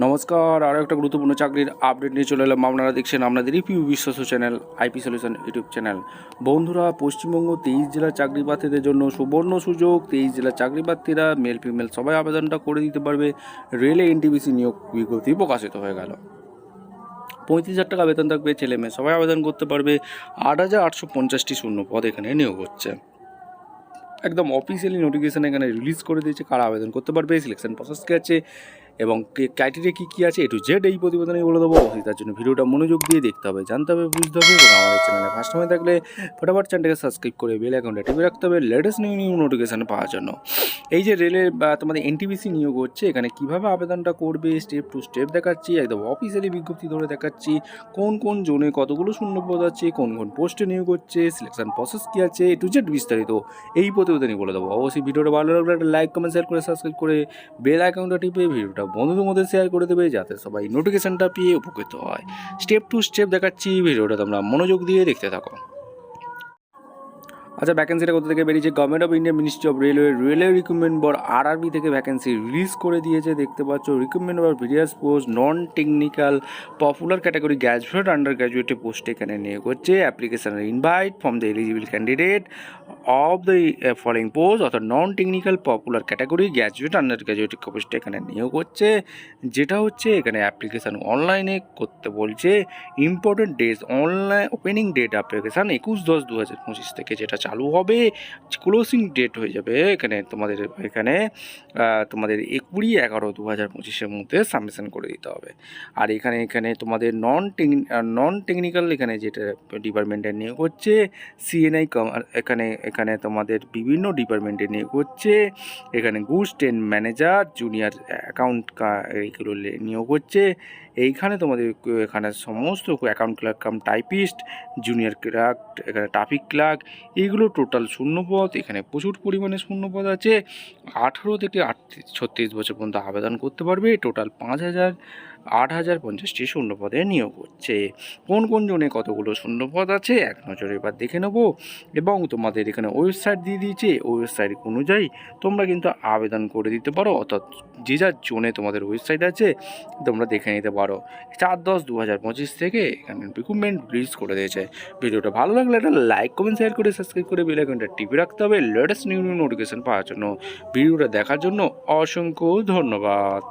নমস্কার, আরও একটা গুরুত্বপূর্ণ চাকরির আপডেট নিয়ে চলে এলাম। আপনারা দেখছেন আপনাদের ইপিউ বিশ্বস্ত channel IP solution YouTube channel. বন্ধুরা, পশ্চিমবঙ্গ 23 জেলার চাকরি প্রার্থীদের জন্য সুবর্ণ সুযোগ। 23 জেলার চাকরি প্রার্থীরা মেল ফিমেল সবাই আবেদনটা করে দিতে পারবে। রেলে এনটিপিসি নিয়োগ বিজ্ঞপ্তি প্রকাশিত হয়ে গেল। 35,000 টাকা বেতন থাকবে, ছেলে মেয়ে সবাই আবেদন করতে পারবে। 8,850টি শূন্য পদ এখানে নিয়োগ হচ্ছে। একদম অফিসিয়ালি নোটিফিকেশান এখানে রিলিজ করে দিয়েছে কারা আবেদন করতে পারবে, সিলেকশন প্রসেস কী আছে এবং ক্রাইটেরিয়া কী আছে A to Z এই প্রতিবেদনে বলে দেবো। অবশ্যই তার জন্য ভিডিওটা মনোযোগ দিয়ে দেখতে হবে, জানতে হবে, বুঝতে হবে। এবং আমাদের চ্যানেলে ফার্স্ট সময় থাকলে ফটাফট চ্যানেলটাকে সাবস্ক্রাইব করে বেল আইকনটা টিপে রাখতে হবে লেটেস্ট নিউ নোটিফিকেশান পাওয়ার জন্য। এই যে রেলের তোমাদের এনটিপিসি নিয়োগ হচ্ছে, এখানে কীভাবে আবেদনটা করবে স্টেপ টু স্টেপ দেখাচ্ছি। একদম অফিসিয়ালি বিজ্ঞপ্তি ধরে দেখাচ্ছি কোন কোন জোনে কতগুলো শূন্যপদ আছে, কোন কোন পোস্টে নিয়োগ হচ্ছে, সিলেকশন প্রসেস কী আছে, A to Z বিস্তারিত এই প্রতিবেদনই বলে দেবো। অবশ্যই ভিডিওটা ভালো লাগলে একটা লাইক কমেন্ট শেয়ার করে সাবস্ক্রাইব করে বেল আইকনটা টিপে ভিডিওটা বন্ধুদের মধ্যে শেয়ার করে দেবে, যাতে সবাই নোটিফিকেশানটা পেয়ে উপকৃত হয়। স্টেপ টু স্টেপ দেখাচ্ছি, ভিডিওটা তোমরা মনোযোগ দিয়ে দেখতে থাকো। আচ্ছা, ভ্যাকেন্সিটা কোথা থেকে বেরিয়েছে? Government of India ministry of railway recruitment board RRB থেকে ভ্যাকেন্সি রিলিজ করে দিয়েছে, দেখতে পাচ্ছ। Recruitment for various post, non technical, popular category, graduate, under গ্র্যাজুয়েটে পোস্ট এখানে নিয়োগ হচ্ছে। Application invite from the eligible candidate of the following post, অর্থাৎ non technical, popular category, graduate, under graduate পোস্টে এখানে নিয়োগ হচ্ছে। যেটা হচ্ছে এখানে অ্যাপ্লিকেশান অনলাইনে করতে বলছে। Important dates, online opening date application 21/10/2025 থেকে যেটা চালু হবে। ক্লোজিং ডেট হয়ে যাবে এখানে তোমাদের 20/11/2025 মধ্যে সাবমিশন করে দিতে হবে। আর এখানে তোমাদের নন টেকনিক্যাল এখানে যেটা ডিপার্টমেন্টের নিয়োগ হচ্ছে। CNI এখানে তোমাদের বিভিন্ন ডিপার্টমেন্টে নিয়োগ হচ্ছে। এখানে goods train manager, junior account এইগুলো নিয়োগ হচ্ছে। এইখানে তোমাদের এখানে সমস্ত account clerk cum typist, junior clerk, এখানে ট্রাফিক ক্লার্ক, এইগুলো টোটাল শূন্যপদ। এখানে প্রচুর পরিমাণে শূন্যপদ আছে। 18 থেকে 36 বছর পর্যন্ত আবেদন করতে পারবে। টোটাল 8,050টি শূন্যপদে নিয়োগ হচ্ছে। কোন কোন জনে কতগুলো শূন্যপদ আছে এক নজরে এবার দেখে নেব। এবং তোমাদের এখানে ওয়েবসাইট দিয়ে দিয়েছে, ওয়েবসাইট অনুযায়ী তোমরা কিন্তু আবেদন করে দিতে পারো। অর্থাৎ যে যার জোনে তোমাদের ওয়েবসাইট আছে তোমরা দেখে নিতে পারো। 4/10/2025 থেকে এখানে রিক্রুটমেন্ট রিলিজ করে দিয়েছে। ভিডিওটা ভালো লাগলে একটা লাইক কমেন্ট শেয়ার করে সাবস্ক্রাইব করে বেল আইকনটা টিপে রাখতে হবে লেটেস্ট নিউ নোটিফিকেশন পাওয়ার জন্য। ভিডিওটা দেখার জন্য অসংখ্য ধন্যবাদ।